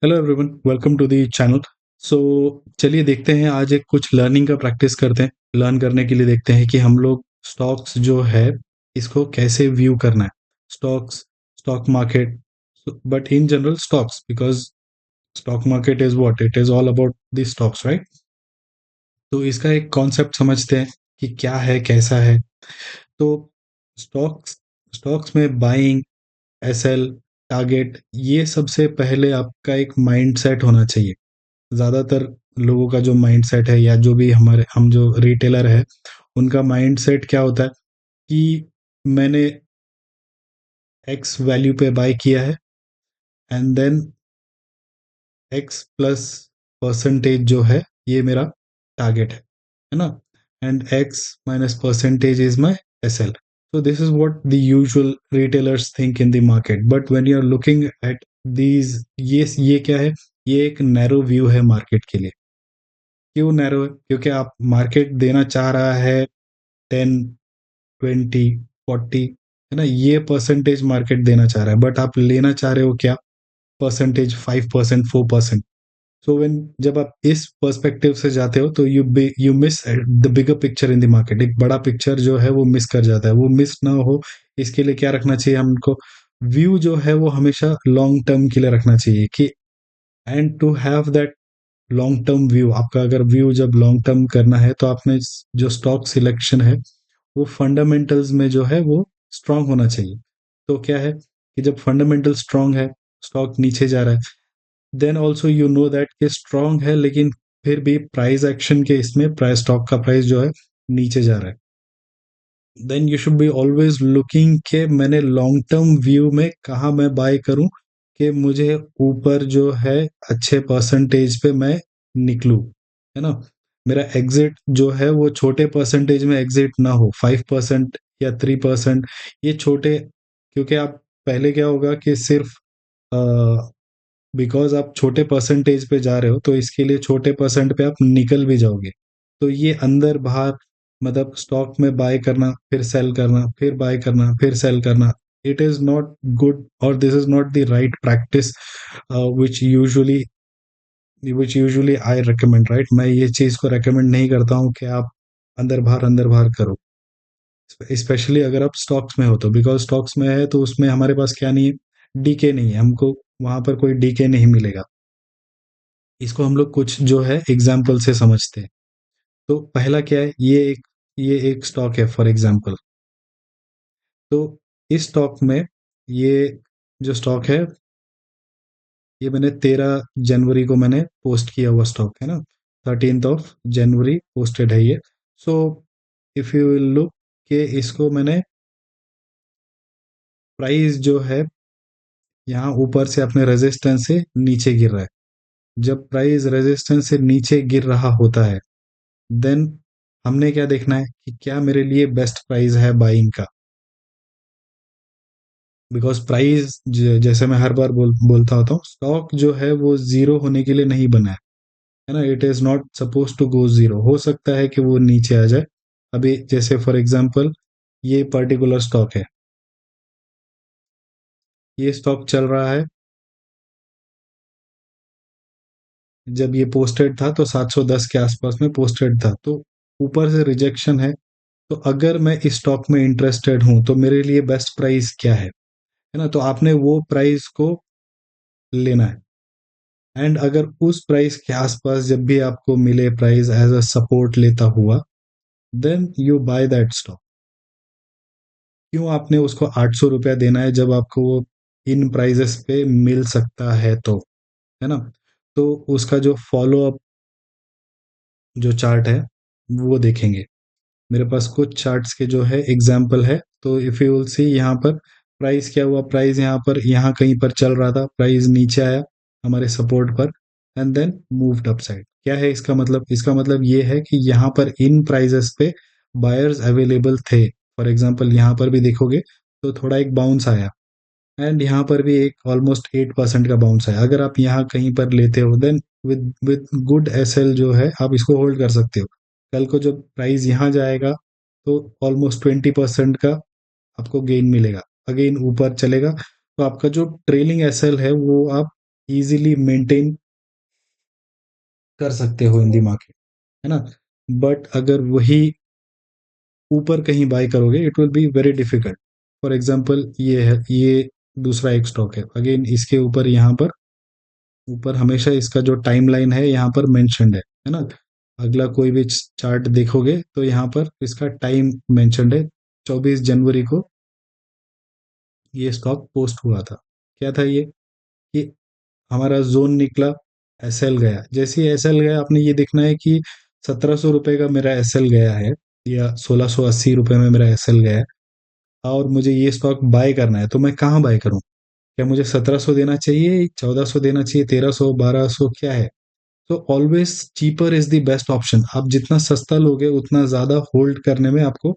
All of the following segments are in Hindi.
Hello everyone, welcome to the channel. So चलिए देखते हैं, आज एक कुछ लर्निंग का प्रैक्टिस करते हैं। लर्न करने के लिए देखते हैं कि हम लोग स्टॉक्स जो है इसको कैसे व्यू करना है। Stocks, stock market, but in general stocks, because stock market is what it is all about the stocks, right. तो इसका एक कॉन्सेप्ट समझते हैं कि क्या है, कैसा है। तो स्टॉक्स स्टॉक्स में बाइंग, एसएल, टारगेट, ये सबसे पहले आपका एक माइंड सेट होना चाहिए। ज़्यादातर लोगों का जो माइंडसेट है, या जो भी हम जो रिटेलर है, उनका माइंडसेट क्या होता है कि मैंने एक्स वैल्यू पे बाय किया है, and then X plus percentage जो है ये मेरा टारगेट है ना। And X minus percentage is my S L. So this is what the usual retailers think in the market. But when you are looking at these, ये क्या है? ये एक नैरो व्यू है मार्केट के लिए। क्यों नैरो है? क्योंकि आप मार्केट देना चाह रहा है 10, 20, 40, है ना, ये परसेंटेज मार्केट देना चाह रहा है, बट आप लेना चाह रहे हो क्या? परसेंटेज 5%, 4%। सो व्हेन जब आप इस पर्सपेक्टिव से जाते हो तो you miss the bigger picture in the market. एक बड़ा पिक्चर जो है वो मिस कर जाता है। वो मिस ना हो, इसके लिए क्या रखना चाहिए हमको? व्यू जो है वो हमेशा लॉन्ग टर्म के लिए रखना चाहिए कि, and to have that long term view. आपका अगर व्यू जब लॉन्ग टर्म करना है तो आपने जो स्टॉक सिलेक्शन है वो फंडामेंटल्स में जो है वो स्ट्रांग होना चाहिए। तो क्या है कि जब फंडामेंटल स्ट्रांग है, स्टॉक नीचे जा रहा है, then also you know that कि स्ट्रांग है, लेकिन फिर भी प्राइस एक्शन के इसमें प्राइस, स्टॉक का प्राइस जो है नीचे जा रहा है, then you should be always looking के मैंने लॉन्ग टर्म व्यू में कहाँ मैं बाय करूं कि मुझे ऊपर जो है अच्छे परसेंटेज पे मैं निकलूं, है ना। मेरा एग्जिट जो है वो छोटे परसेंटेज में एग्जिट ना हो, 5% या 3%, ये छोटे। क्योंकि आप पहले क्या होगा कि सिर्फ बिकॉज आप छोटे परसेंटेज पे जा रहे हो तो इसके लिए छोटे परसेंट पे आप निकल भी जाओगे। तो ये अंदर बाहर, मतलब स्टॉक में बाय करना, फिर सेल करना, फिर बाय करना, फिर सेल करना, इट इज नॉट गुड, और this is not the right practice which usually which usually I recommend, right. मैं ये चीज को रिकमेंड नहीं करता हूँ कि आप अंदर बाहर करो, स्पेशली अगर आप स्टॉक्स में हो तो। बिकॉज स्टॉक्स में है तो उसमें हमारे पास क्या नहीं है? डीके नहीं है, हमको वहां पर कोई डीके नहीं मिलेगा। इसको हम लोग कुछ जो है एग्जाम्पल से समझते हैं। तो पहला क्या है, ये एक स्टॉक है फॉर एग्जाम्पल। तो इस स्टॉक में, ये जो स्टॉक है, ये मैंने 13 जनवरी को मैंने पोस्ट किया हुआ स्टॉक है ना। 13 जनवरी पोस्टेड है ये। So if you will look के इसको मैंने, प्राइस जो है यहाँ ऊपर से अपने रेजिस्टेंस से नीचे गिर रहा है। जब प्राइस रेजिस्टेंस से नीचे गिर रहा होता है, देन हमने क्या देखना है कि क्या मेरे लिए बेस्ट प्राइस है बाइंग का। बिकॉज प्राइस, जैसे मैं हर बार बोलता होता हूँ, स्टॉक जो है वो जीरो होने के लिए नहीं बना है ना। It is not suppose to go zero. हो सकता है कि वो नीचे आ जाए। अभी जैसे फॉर एग्जांपल ये पर्टिकुलर स्टॉक है, ये स्टॉक चल रहा है। जब ये पोस्टेड था तो 710 के आसपास में पोस्टेड था, तो ऊपर से रिजेक्शन है। तो अगर मैं इस स्टॉक में इंटरेस्टेड हूं तो मेरे लिए बेस्ट प्राइस क्या है ना। तो आपने वो प्राइस को लेना है। एंड अगर उस प्राइस के आसपास जब भी आपको मिले प्राइस एज अ सपोर्ट लेता हुआ, then you buy that stock. क्यों आपने उसको 800 रुपया देना है जब आपको वो इन प्राइजेस पे मिल सकता है, तो है ना। तो उसका जो फॉलो अप जो चार्ट है वो देखेंगे। मेरे पास कुछ चार्ट्स के जो है एग्जाम्पल है। तो इफ यू विल सी, यहाँ पर प्राइस क्या हुआ, प्राइस यहाँ पर, यहाँ कहीं पर चल रहा था, प्राइस नीचे आया हमारे सपोर्ट पर, एंड देन मूव्ड अपसाइड। क्या है इसका मतलब? इसका मतलब ये है कि यहाँ पर इन प्राइजेस पे बायर्स अवेलेबल थे। फॉर एग्जाम्पल यहाँ पर भी देखोगे तो थोड़ा एक बाउंस आया, एंड यहाँ पर भी एक ऑलमोस्ट 8% का बाउंस आया। अगर आप यहाँ कहीं पर लेते हो, देन विद गुड एसएल जो है आप इसको होल्ड कर सकते हो। कल को जब प्राइस यहाँ जाएगा तो ऑलमोस्ट 20% का आपको गेन मिलेगा। अगेन ऊपर चलेगा तो आपका जो ट्रेलिंग एसएल है वो आप इजीली मेंटेन कर सकते हो इन दी मार्केट, है ना? बट अगर वही ऊपर कहीं बाय करोगे, it will be very difficult. For example ये है, ये दूसरा एक स्टॉक है, अगेन इसके ऊपर यहाँ पर ऊपर हमेशा इसका जो टाइमलाइन है यहाँ पर मेंशन्ड है ना? अगला कोई भी चार्ट देखोगे तो यहाँ पर इसका टाइम मेंशन्ड है। 24 जनवरी को ये स्टॉक पोस्ट हुआ था। क्या था ये कि हमारा जोन निकला, एसएल गया। जैसे ही एसएल गया, आपने ये देखना है कि 1700 रुपये का मेरा एसएल गया है, या 1680 रुपये में मेरा एसएल गया है, और मुझे ये स्टॉक बाय करना है, तो मैं कहाँ बाय करूँ? क्या मुझे 1700 देना चाहिए, 1400 देना चाहिए, 1300, 1200, क्या है? तो always cheaper is the best option. आप जितना सस्ता लोगे उतना ज्यादा होल्ड करने में आपको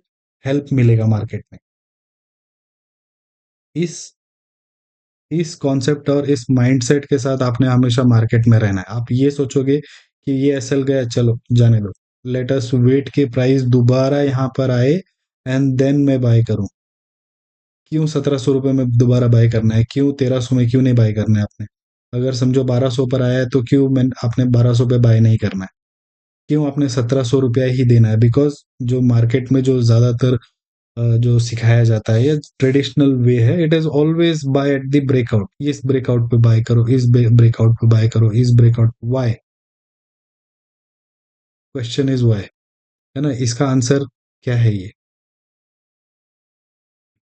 हेल्प मिलेगा मार्केट में। इस इस कॉन्सेप्ट और इस माइंडसेट के साथ आपने हमेशा मार्केट में रहना है। आप ये सोचोगे कि ये एसएल गया, चलो जाने दो, लेट अस वेट के प्राइस दोबारा यहाँ पर आए एंड देन मैं बाय करूं। क्यों 1700 रुपये में दोबारा बाय करना है? क्यों 1300 में क्यों नहीं बाय करना है आपने? अगर समझो 1200 पर आया है तो क्यों मैं आपने 1200 पे बाय नहीं करना है? क्यों आपने 1700 रुपया ही देना है? बिकॉज जो मार्केट में जो ज्यादातर जो सिखाया जाता है, या ट्रेडिशनल वे है, it is always buy at the breakout. इस ब्रेकआउट पे बाय करो, इस ब्रेकआउट पे बाय करो, इस breakout. Why? Question is why, है ना? इसका आंसर क्या है? ये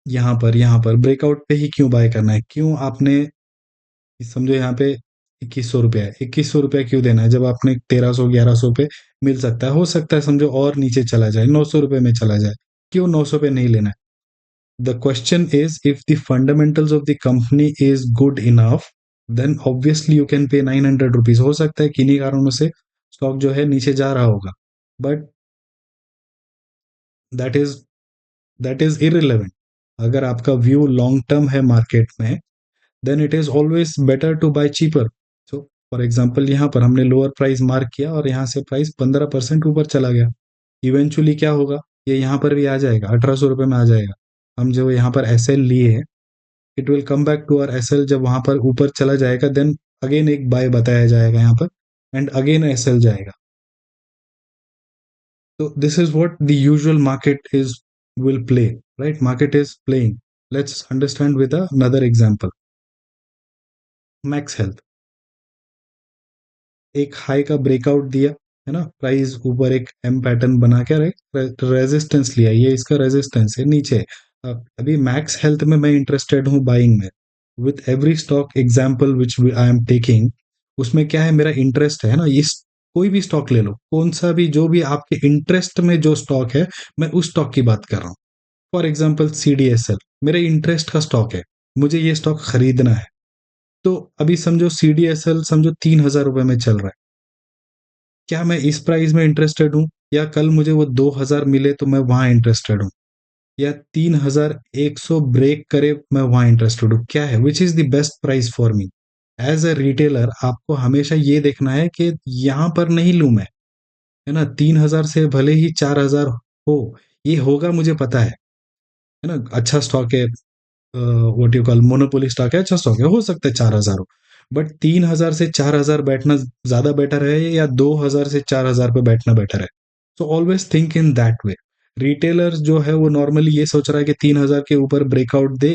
यहाँ पर ब्रेकआउट पे ही क्यों बाय करना है? क्यों आपने, समझो यहाँ पे 2100 रुपया है, 2100 रुपया क्यों देना है जब आपने 1300, 1100 पे मिल सकता है? हो सकता है समझो और नीचे चला जाए, 900 रुपये में चला जाए, क्यों 900 पे नहीं लेना है? The question is, if the fundamentals of the company is good enough, then obviously you can pay 900 rupees। हो सकता है किन्हीं कारणों से स्टॉक जो है नीचे जा रहा होगा, but that is that is irrelevant. अगर आपका व्यू लॉन्ग टर्म है मार्केट में, then it is always better to buy cheaper. So for example यहाँ पर हमने लोअर प्राइस मार्क किया और यहाँ से प्राइस 15% ऊपर चला गया। इवेंचुअली क्या होगा? ये यहाँ पर भी आ जाएगा, 1800 रुपये में आ जाएगा। हम जो यहाँ पर एसएल लिए हैं, it will come back to our SL. जब वहां पर ऊपर चला जाएगा, देन अगेन एक बाय बताया जाएगा यहाँ पर, एंड अगेन एसएल जाएगा। तो this is what the usual market is will play, right? Market is playing. Let's understand with another example. Max health एक हाई का ब्रेकआउट दिया, है ना? प्राइस ऊपर एक एम पैटर्न बना के रेजिस्टेंस लिया, ये इसका रेजिस्टेंस है नीचे। अभी मैक्स हेल्थ में मैं इंटरेस्टेड हूँ बाइंग में। With every stock example which I am taking, उसमें क्या है, मेरा इंटरेस्ट है ना, इस कोई भी स्टॉक ले लो, कौन सा भी, जो भी आपके इंटरेस्ट में जो स्टॉक है, मैं उस स्टॉक की बात कर रहा हूँ। फॉर एग्जाम्पल CDSL मेरे इंटरेस्ट का स्टॉक है, मुझे ये स्टॉक खरीदना है। तो अभी समझो CDSL समझो 3000 रुपये में चल रहा है, क्या मैं इस प्राइस में इंटरेस्टेड हूँ, या कल मुझे वो 2000 मिले तो मैं वहां इंटरेस्टेड हूँ, या 3100 ब्रेक करे मैं वहां इंटरेस्टेड हूँ? क्या है, which is the best price for me? As a retailer आपको हमेशा ये देखना है कि यहां पर नहीं लू मैं, है ना? 3000 से भले ही 4000 हो, ये होगा मुझे पता है ना? अच्छा स्टॉक है, what you call monopoly stock है, अच्छा स्टॉक है, हो सकता है 4000 हो, बट 3000 से 4000 बैठना ज्यादा बेटर है, या 2000 से 4000 पे बैठना बेटर है? So always think in that way. Retailer जो है वो नॉर्मली ये सोच रहा है कि 3000 के ऊपर ब्रेकआउट दे,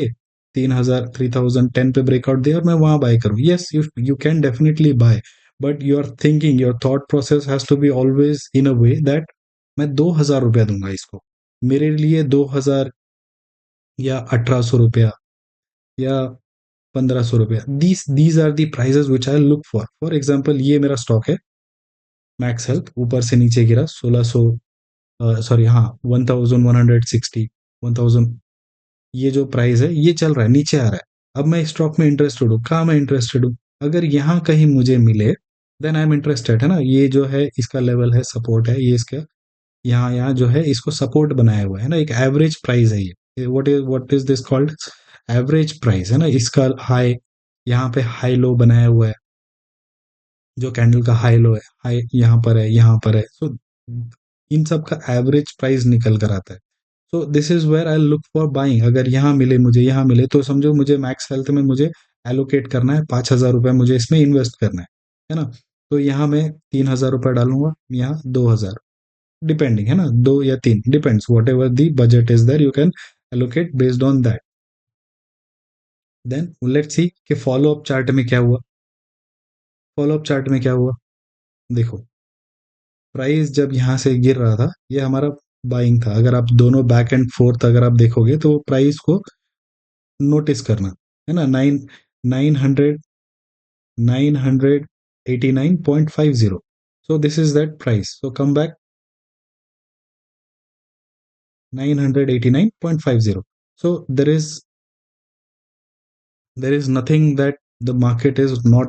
3000, 3010 पे ब्रेकआउट दे और मैं वहां बाय करूं। Yes, you can definitely buy, but your thinking, your thought process has to be always in a way that मैं 2000 रुपया दूंगा इसको, मेरे लिए 2000 या 1800 रुपया या 1500 रुपया, these are the prices which I look for. For example ये मेरा स्टॉक है मैक्स हेल्थ, ऊपर से नीचे गिरा 1600, सॉरी हाँ 1160, 1000, ये जो प्राइस है ये चल रहा है, नीचे आ रहा है। अब मैं स्टॉक में इंटरेस्टेड हूँ, कहाँ मैं इंटरेस्टेड हूँ? अगर यहाँ कहीं मुझे मिले, देन आई एम इंटरेस्टेड, है ना? ये जो है इसका लेवल है, सपोर्ट है ये इसका, यहाँ यहाँ जो है इसको सपोर्ट बनाया हुआ है ना, एक एवरेज प्राइस है ये। What is this called? Average price, है ना? इसका हाई, यहाँ पे हाई लो बनाया हुआ है, जो कैंडल का हाई लो है, हाई यहाँ पर है, यहाँ पर है। सो इन सब का एवरेज प्राइस निकल कर आता है। So this is where I look for buying. अगर यहाँ मिले मुझे, यहाँ मिले, तो समझो मुझे मैक्स हेल्थ में मुझे एलोकेट करना है, 5,000 रुपये मुझे इसमें इन्वेस्ट करना है ना? तो यहाँ मैं 3,000 रुपये डालूंगा, यहाँ 2,000, डिपेंडिंग है ना, 2 या 3, depends, whatever the budget is there, you can allocate based on that. Then let's see कि फॉलो अप चार्ट में क्या हुआ। फॉलो अप चार्ट में क्या हुआ, देखो, प्राइस जब यहाँ से गिर रहा था, ये हमारा बाइंग था। अगर आप दोनों बैक एंड फोर्थ अगर आप देखोगे तो प्राइस को नोटिस करना, है ना, 989.50, so this is that price, so come back, 989.50, so there is nothing that the market is not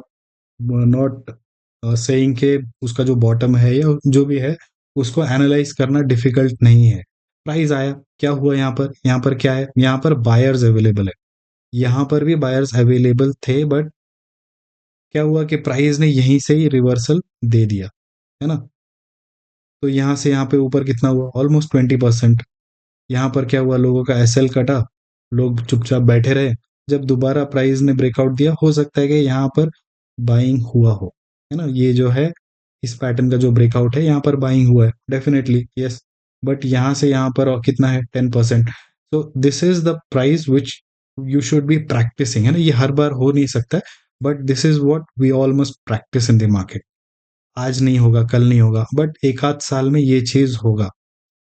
saying के उसका जो बॉटम है या जो भी है उसको एनालाइज करना डिफिकल्ट नहीं है। प्राइस आया, क्या हुआ यहाँ पर, यहाँ पर क्या है, यहाँ पर बायर्स अवेलेबल है, यहाँ पर भी बायर्स अवेलेबल थे, बट क्या हुआ कि प्राइस ने यहीं से ही रिवर्सल दे दिया, है ना? तो यहाँ से यहाँ पे ऊपर कितना हुआ, ऑलमोस्ट 20%। यहाँ पर क्या हुआ, लोगों का एसएल कटा, लोग चुपचाप बैठे रहे। जब दोबारा प्राइस ने ब्रेकआउट दिया, हो सकता है कि यहाँ पर बाइंग हुआ हो, है ना? ये जो है इस पैटर्न का जो ब्रेकआउट है, यहाँ पर बाइंग हुआ है डेफिनेटली, यस। बट यहाँ से यहाँ पर और कितना है, 10%। तो this is the price which you should be practicing, है ना? ये हर बार हो नहीं सकता, but this is what we all must practice in the market. आज नहीं होगा, कल नहीं होगा, बट एक आध साल में ये चीज होगा।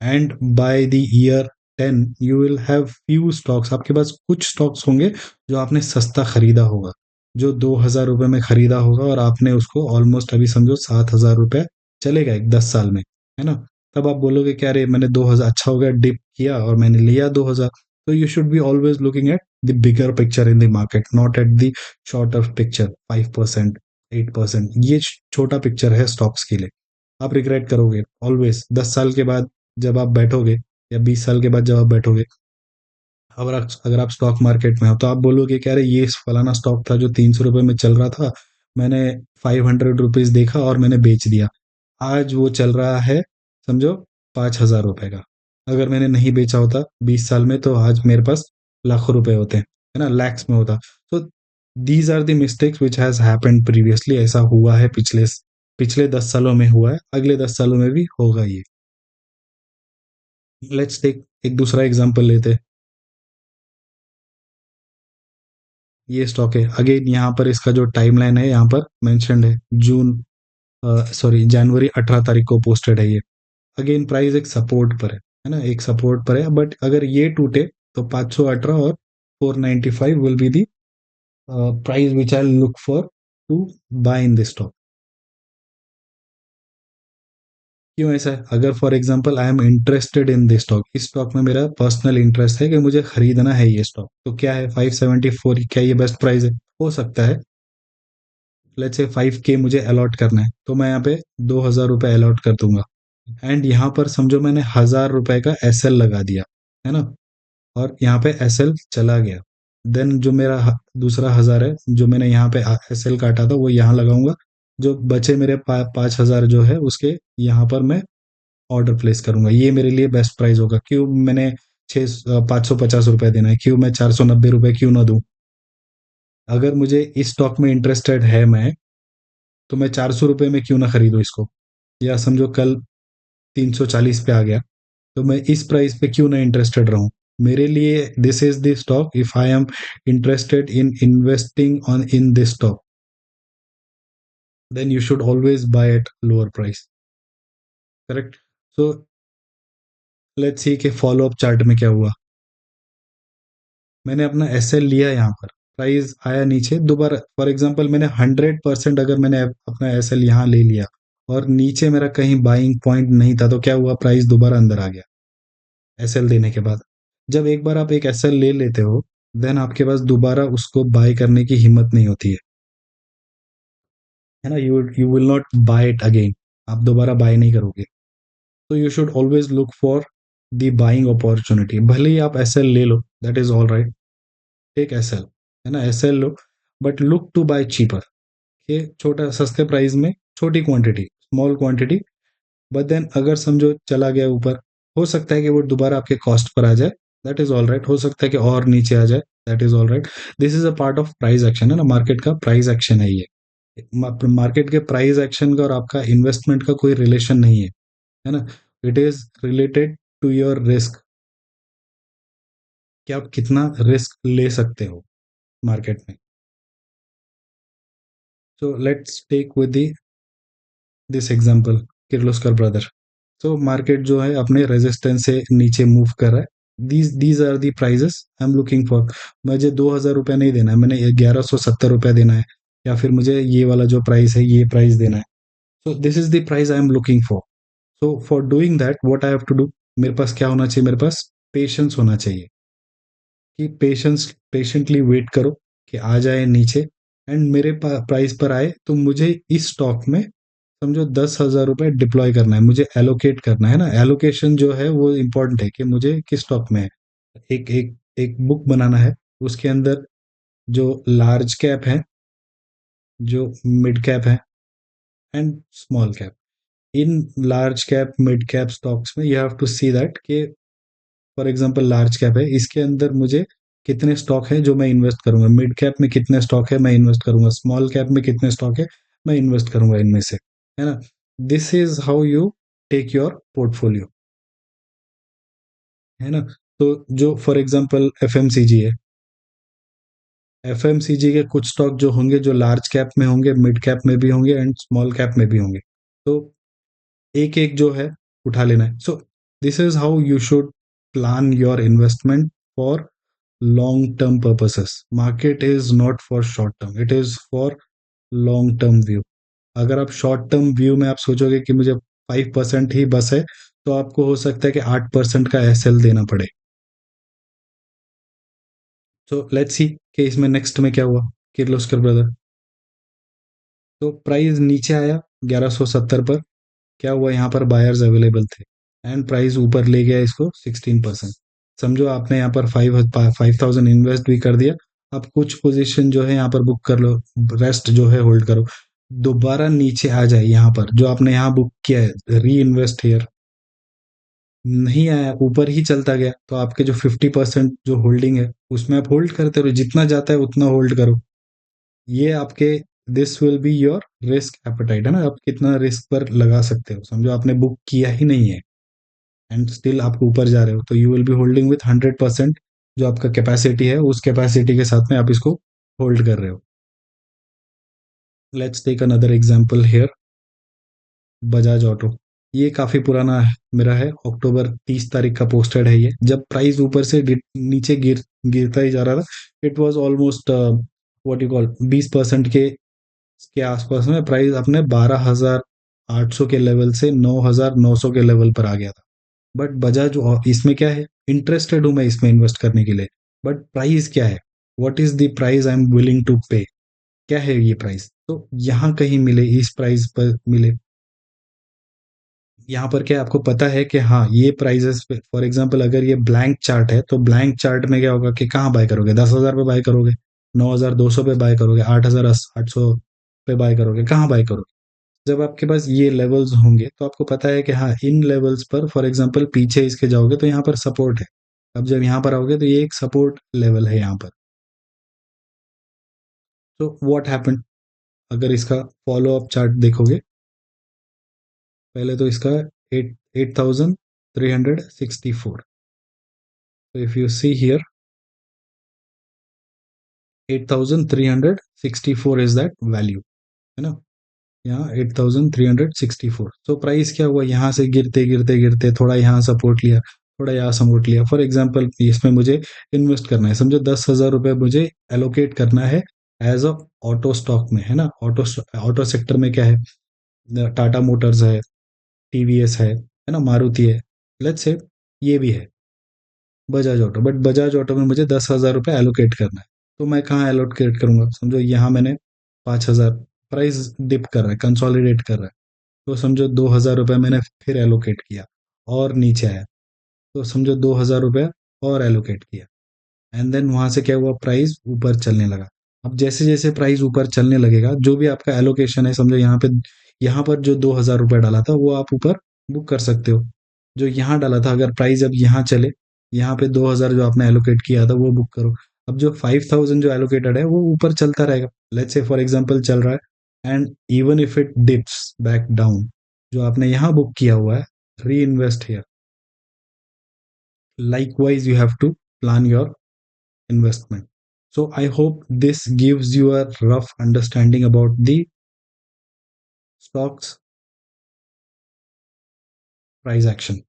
And by the year 10 you will have few stocks, आपके पास कुछ स्टॉक्स होंगे जो आपने सस्ता खरीदा होगा, जो 2,000 रुपये में खरीदा होगा और आपने उसको ऑलमोस्ट अभी समझो 7,000 रुपये चलेगा एक 10 साल में, है ना? तब आप बोलोगे क्या, अरे मैंने 2,000 अच्छा हो गया, डिप किया और मैंने लिया 2,000। तो you should be always looking at the bigger picture in the market, not at the shorter picture, 5%, 8%, ये छोटा पिक्चर है स्टॉक्स के लिए। आप रिग्रेट करोगे ऑलवेज 10 साल के बाद जब आप बैठोगे, या 20 साल के बाद जब आप बैठोगे, अगर आप स्टॉक मार्केट में हो, तो आप बोलोगे कि अरे ये फलाना स्टॉक था जो 300 रुपये में चल रहा था, मैंने 500 रुपीज देखा और मैंने बेच दिया, आज वो चल रहा है समझो 5,000 रुपये का। अगर मैंने नहीं बेचा होता 20 साल में, तो आज मेरे पास लाखों रुपए होते हैं, है ना, लैक्स में होता। तो these are the mistakes which has happened previously, ऐसा हुआ है पिछले पिछले 10 सालों में हुआ है, अगले 10 सालों में भी होगा ये। लेट्स टेक एक दूसरा एग्जांपल लेते हैं। ये स्टॉक है, अगेन यहाँ पर इसका जो टाइमलाइन है यहाँ पर मेंशन्ड है, जून सॉरी जनवरी 18 तारीख को पोस्टेड है ये। अगेन प्राइस एक सपोर्ट पर है ना, एक सपोर्ट पर है, बट अगर ये टूटे तो 518 और 495 will be the price which I look for to buy in this stock. क्यों ऐसा है, अगर for example I am interested in this stock, इस स्टॉक में मेरा पर्सनल इंटरेस्ट है कि मुझे खरीदना है ये स्टॉक, तो क्या है 574, क्या ये बेस्ट प्राइस है? हो सकता है। लेट्स से 5K मुझे अलॉट करना है, तो मैं यहाँ पे 2,000 रुपये अलॉट कर दूंगा। एंड यहाँ पर समझो मैंने 1,000 रुपये का एसएल लगा दिया, है ना, और यहाँ पे एसएल चला गया। देन जो मेरा दूसरा 1,000 है जो मैंने यहाँ पे एसएल काटा था, वो यहाँ लगाऊंगा। जो बचे मेरे 5,000 जो है उसके यहाँ पर मैं ऑर्डर प्लेस करूंगा। ये मेरे लिए बेस्ट प्राइस होगा। क्यों मैंने 550 रुपये देना है, क्यों मैं 490 रुपये क्यों ना दूं? अगर मुझे इस स्टॉक में इंटरेस्टेड है मैं, तो मैं 400 रुपये में क्यों ना खरीदूं इसको? या समझो कल 340 पे आ गया, तो मैं इस प्राइस पे क्यों ना इंटरेस्टेड रहूं? मेरे लिए this is the stock, if I am interested in investing on in this stock, then you should always buy at lower price, correct? So let's see के फॉलो अप चार्ट में क्या हुआ। मैंने अपना एसएल लिया यहाँ पर, प्राइस आया नीचे, दोबारा फॉर एग्जांपल मैंने 100% अगर मैंने अपना एसएल यहाँ ले लिया और नीचे मेरा कहीं बाइंग पॉइंट नहीं था, तो क्या हुआ, प्राइस दोबारा अंदर आ गया एसएल देने के बाद। जब एक बार आप एक एसएल ले लेते हो, देन आपके पास दोबारा उसको बाय करने की हिम्मत नहीं होती है ना, you will not buy it again, आप दोबारा बाय नहीं करोगे। तो you should always look for the buying opportunity. भले ही आप एसएल ले लो, that is all right, take SL, है ना, एसएल लो, but look to buy cheaper, ये छोटा सस्ते प्राइस में, छोटी quantity, small quantity. But then अगर समझो चला गया ऊपर, हो सकता है कि वो दोबारा आपके कॉस्ट पर आ जाए, दैट इज ऑल राइट, हो सकता है कि और नीचे आ जाए, that is all right. This is a part of price action, है ना, मार्केट का प्राइस एक्शन है ये। मार्केट के प्राइस एक्शन का और आपका इन्वेस्टमेंट का कोई रिलेशन नहीं है ना। It is related to your risk, कि आप कितना रिस्क ले सकते हो मार्केट में। So let's take with this example, Kirloskar brother. तो मार्केट जो है अपने रेजिस्टेंस से नीचे मूव कर रहा है। These are the prices I am looking for. मुझे 2,000 रुपये नहीं देना है, मैंने 1170 रुपये देना है, या फिर मुझे ये वाला जो प्राइस है ये प्राइस देना है। So this is the price I am looking for. So for doing that what I have to do, मेरे पास क्या होना चाहिए, मेरे पास पेशेंस होना चाहिए। कि पेशेंटली वेट करो कि आ जाए नीचे, एंड मेरे प्राइस पर आए तो मुझे इस स्टॉक में समझो 10,000 रुपये डिप्लॉय करना है, मुझे एलोकेट करना है ना। एलोकेशन जो है वो इम्पोर्टेंट है कि मुझे किस स्टॉक में है। एक एक एक बुक बनाना है, उसके अंदर जो लार्ज कैप है, जो मिड कैप है, एंड स्मॉल कैप। इन large cap mid cap stocks में you have to see that कि फॉर एग्जांपल लार्ज कैप है, इसके अंदर मुझे कितने स्टॉक हैं जो मैं इन्वेस्ट करूंगा, मिड कैप में कितने स्टॉक है मैं इन्वेस्ट करूंगा, स्मॉल कैप में कितने स्टॉक है मैं इन्वेस्ट करूंगा इनमें से, है ना। This is how you take your portfolio, है ना। तो जो फॉर एग्जांपल एफएमसीजी है, एफएमसीजी के कुछ स्टॉक जो होंगे जो लार्ज कैप में होंगे, मिड कैप में भी होंगे, एंड स्मॉल कैप में भी होंगे। तो एक एक जो है उठा लेना है। So this is how you should plan your investment for long term purposes. Market is not for short term, it is for long term view. अगर आप शॉर्ट टर्म व्यू में आप सोचोगे कि मुझे 5% ही बस है, तो आपको हो सकता है कि 8% का एसएल देना पड़े। सो लेट्स सी कि इसमें नेक्स्ट में क्या हुआ, किर्लोस्कर ब्रदर। तो प्राइस नीचे आया 1170 पर, क्या हुआ, यहाँ पर बायर्स अवेलेबल थे, एंड प्राइस ऊपर ले गया इसको 16%। समझो आपने यहाँ पर 5,000 इन्वेस्ट भी कर दिया, अब कुछ पोजीशन जो है यहाँ पर बुक कर लो, रेस्ट जो है होल्ड करो। दोबारा नीचे आ जाए यहाँ पर, जो आपने यहाँ बुक किया है री इन्वेस्ट हेयर, नहीं आया, ऊपर ही चलता गया, तो आपके जो 50% जो होल्डिंग है उसमें आप होल्ड करते रहो, जितना जाता है उतना होल्ड करो। ये आपके, this will be your risk appetite, है ना, आप कितना रिस्क पर लगा सकते हो। समझो आपने बुक किया ही नहीं है एंड स्टिल आप ऊपर जा रहे हो, तो you will be holding with 100%। जो आपका कैपेसिटी है उस कैपेसिटी के साथ में आप इसको होल्ड कर रहे हो। Let's take another example here, Bajaj Auto. ये काफी पुराना है, मेरा है अक्टूबर 30 तारीख का पोस्टेड है ये, जब प्राइस ऊपर से नीचे गिरता ही जा रहा था। It was almost what you call 20% के आसपास में प्राइस अपने 12,800 के लेवल से 9,900 के लेवल पर आ गया था। बट बजाज इसमें क्या है, इंटरेस्टेड हूं मैं इसमें इन्वेस्ट करने के लिए, बट प्राइस क्या है, what is the price I am willing to pay, क्या है ये प्राइस, तो यहाँ कहीं मिले, इस प्राइस पर मिले। यहाँ पर क्या आपको पता है कि हाँ ये प्राइजेस पे, फॉर एग्जांपल अगर ये ब्लैंक चार्ट है तो ब्लैंक चार्ट में क्या होगा कि कहाँ बाय करोगे, 10,000 पे बाय करोगे, 9,200 पे बाय करोगे, 8,800 पे बाय करोगे, कहाँ बाय करोगे। जब आपके पास ये लेवल्स होंगे तो आपको पता है कि हाँ इन लेवल्स पर फॉर एग्जांपल पीछे इसके जाओगे तो यहाँ पर सपोर्ट है। अब जब यहाँ पर आओगे तो ये एक सपोर्ट लेवल है यहाँ पर। तो व्हाट हैपन, अगर इसका फॉलो अप चार्ट देखोगे, पहले तो इसका 8,364। तो if you see here 8,364 is that value, है ना। यहाँ 8,364। तो प्राइस क्या हुआ, यहाँ से गिरते गिरते गिरते थोड़ा यहाँ सपोर्ट लिया, थोड़ा यहाँ सपोर्ट लिया। फॉर एग्जाम्पल इसमें मुझे इन्वेस्ट करना है, समझो 10,000 रुपये मुझे एलोकेट करना है एज अ ऑटो स्टॉक में, है ना। ऑटो ऑटो सेक्टर में क्या है, टाटा मोटर्स है, टीवीएस है ना, मारुति है, लेट्स से ये भी है Bajaj auto. But Bajaj auto में मुझे 10,000 रुपये एलोकेट करना है, तो मैं कहाँ एलोकेट करूंगा, समझो यहाँ मैंने 5,000, प्राइस डिप कर रहा है, कंसोलिडेट कर रहा है, तो समझो 2,000 रुपये मैंने फिर एलोकेट किया, और नीचे आया, तो समझो 2,000 रुपये और एलोकेट किया, एंड देन वहां से क्या हुआ, प्राइस ऊपर चलने लगा। अब जैसे जैसे प्राइस ऊपर चलने लगेगा, जो भी आपका एलोकेशन है, समझो यहाँ पर जो 2,000 रुपये डाला था वो आप ऊपर बुक कर सकते हो। जो यहाँ डाला था, अगर प्राइस अब यहाँ चले, यहाँ पे 2,000 जो आपने एलोकेट किया था वो बुक करो। अब जो 5000 जो एलोकेटेड है वो ऊपर चलता रहेगा, लेट्स से फॉर एग्जांपल चल रहा है, and even if it dips back down, जो आपने यहाँ बुक किया हुआ है, री invest here. Likewise, you have to plan your investment. So I hope this gives you a rough understanding about the stocks price action,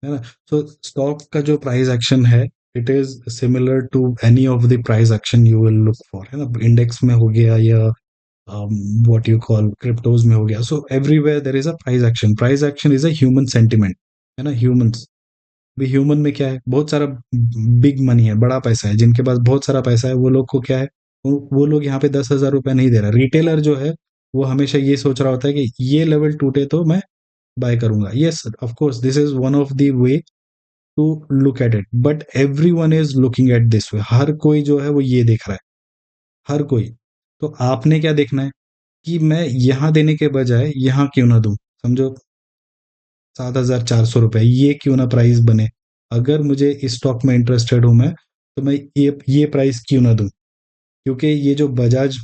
है ना? So stock का जो price action है, it is similar to any of the price action you will look for, है ना? Index में हो गया या what you call cryptos में हो गया. So everywhere there is a price action. Price action is a human sentiment, है ना? Humans, भी ह्यूमन में क्या है, बहुत सारा बिग मनी है, बड़ा पैसा है, जिनके पास बहुत सारा पैसा है वो लोग को क्या है, वो लोग यहाँ पे 10,000 रुपए नहीं दे रहा। रिटेलर जो है वो हमेशा ये सोच रहा होता है कि ये लेवल टूटे तो मैं बाय करूंगा। Yes, of course this is one of the way to look at it, but everyone is looking at this way. हर कोई जो है वो ये देख रहा है, हर कोई। तो आपने क्या देखना है कि मैं यहाँ देने के बजाय यहाँ क्यों ना दूं, समझो 7,400 रुपए, ये क्यों ना प्राइस बने। अगर मुझे इस स्टॉक में इंटरेस्टेड हूं मैं, तो मैं ये प्राइस क्यों ना दूं। क्योंकि ये जो बजाज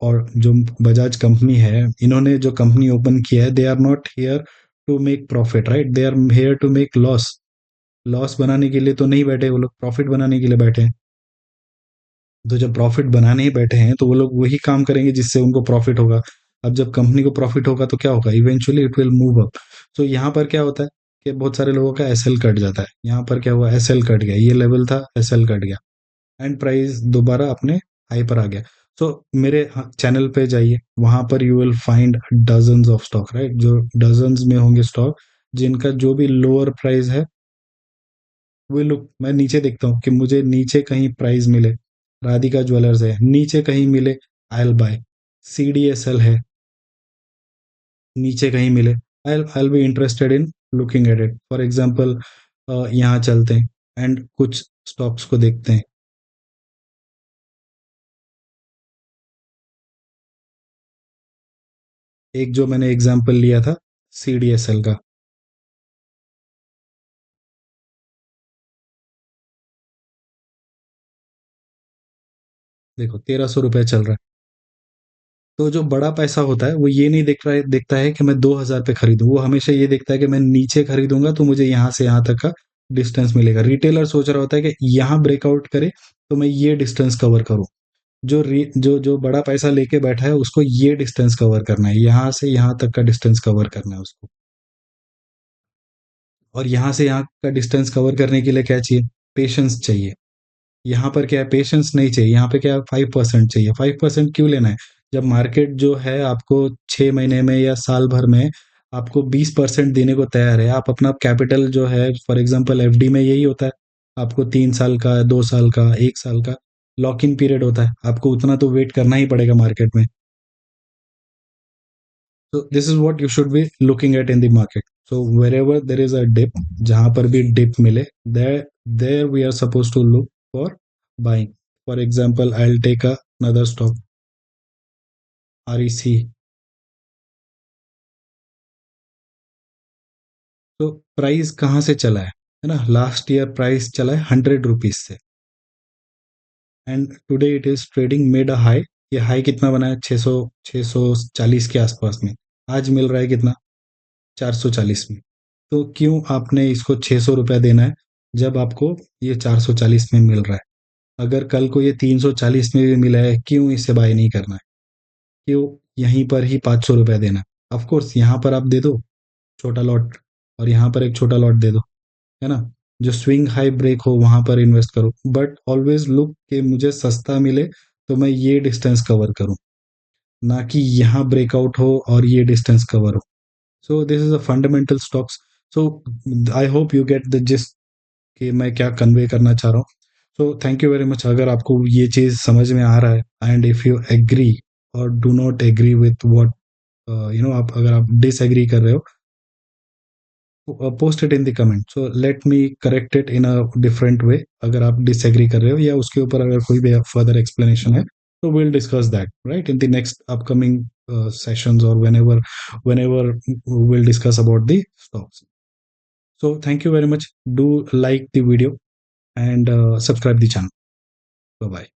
और जो बजाज कंपनी है, इन्होंने जो कंपनी ओपन किया है, they are not here to make profit, right, they are here to make loss. Loss बनाने के लिए तो नहीं बैठे वो लोग, प्रॉफिट बनाने के लिए बैठे हैं। तो जब प्रॉफिट बनाने ही बैठे हैं तो वो लोग वही काम करेंगे जिससे उनको प्रॉफिट होगा। अब जब कंपनी को प्रॉफिट होगा तो क्या होगा, eventually it will move up. तो यहाँ पर क्या होता है कि बहुत सारे लोगों का एसएल कट जाता है। यहाँ पर क्या हुआ, एसएल कट गया, ये लेवल था, एसएल कट गया, एंड प्राइस दोबारा अपने हाई पर आ गया। सो मेरे चैनल पे जाइए, वहां पर you will find dozens of stock, right, जो डजन्स में होंगे स्टॉक, जिनका जो भी लोअर प्राइस है वो लुक, मैं नीचे देखता हूँ कि मुझे नीचे कहीं प्राइस मिले, राधिका ज्वेलर्स है, नीचे कहीं मिले, आई एल बाय। सीडीएसएल है, नीचे कहीं मिले, I be interested in looking at it. For example यहाँ चलते हैं एंड कुछ स्टॉक्स को देखते हैं। एक जो मैंने एग्जाम्पल लिया था सीडीएसएल का, देखो 1,300 रुपये चल रहा है। तो जो बड़ा पैसा होता है वो ये नहीं देख रहा है, देखता है कि मैं 2,000 पे खरीदूं, वो हमेशा ये देखता है कि मैं नीचे खरीदूंगा तो मुझे यहाँ से यहाँ तक का डिस्टेंस मिलेगा। रिटेलर सोच रहा होता है कि यहाँ ब्रेकआउट करे तो मैं ये डिस्टेंस कवर करूं। जो जो बड़ा पैसा लेके बैठा है उसको ये डिस्टेंस कवर करना है, यहाँ से यहाँ तक का डिस्टेंस कवर करना है उसको। और यहाँ से यहाँ का डिस्टेंस कवर करने के लिए क्या चाहिए, पेशेंस चाहिए। यहाँ पर क्या है, पेशेंस नहीं चाहिए, यहाँ पे क्या है, 5% चाहिए। 5% क्यों लेना है, जब मार्केट जो है आपको 6 महीने में या साल भर में आपको 20% देने को तैयार है। आप अपना कैपिटल जो है, फॉर एग्जांपल एफडी में यही होता है, आपको 3 साल का, 2 साल का, 1 साल का लॉक इन पीरियड होता है, आपको उतना तो वेट करना ही पड़ेगा मार्केट में। तो this is what you should be looking at in the market. So wherever there is a dip, जहां पर भी डिप मिले, there there we are suppose to look for buying. For example I will take another stock, REC. तो प्राइस कहाँ से चला है ना, लास्ट ईयर प्राइस चला है 100 रुपीज से, and today it is trading made a high. ये हाई कितना बना है, 640 के आसपास में। आज मिल रहा है कितना, 440 में। तो क्यों आपने इसको 600 रुपया देना है जब आपको ये 440 में मिल रहा है। अगर कल को ये 340 में भी मिला है, क्यों इसे बाय नहीं करना है, क्यों यहीं पर ही 500 रुपया देना है। ऑफकोर्स यहाँ पर आप दे दो छोटा लॉट, और यहाँ पर एक छोटा लॉट दे दो, है ना, जो स्विंग हाई ब्रेक हो वहां पर इन्वेस्ट करो, बट ऑलवेज लुक कि मुझे सस्ता मिले तो मैं ये डिस्टेंस कवर करूं, ना कि यहाँ ब्रेकआउट हो और ये डिस्टेंस कवर हो। So this is a fundamental stocks. So I hope you get the gist कि मैं क्या कन्वे करना चाह रहा हूँ। So thank you very much. अगर आपको ये चीज़ समझ में आ रहा है, एंड इफ यू एग्री और do not agree with what आप अगर आप डिसएग्री कर रहे हो, post it in the comment, so let me correct it in a different वे। अगर आप डिसएग्री कर रहे हो या उसके ऊपर अगर कोई भी फर्दर एक्सप्लेनेशन है, तो will discuss that right in the next upcoming sessions, or whenever we'll discuss about the stocks. So thank you very much. Do like the video and subscribe the channel. Bye bye.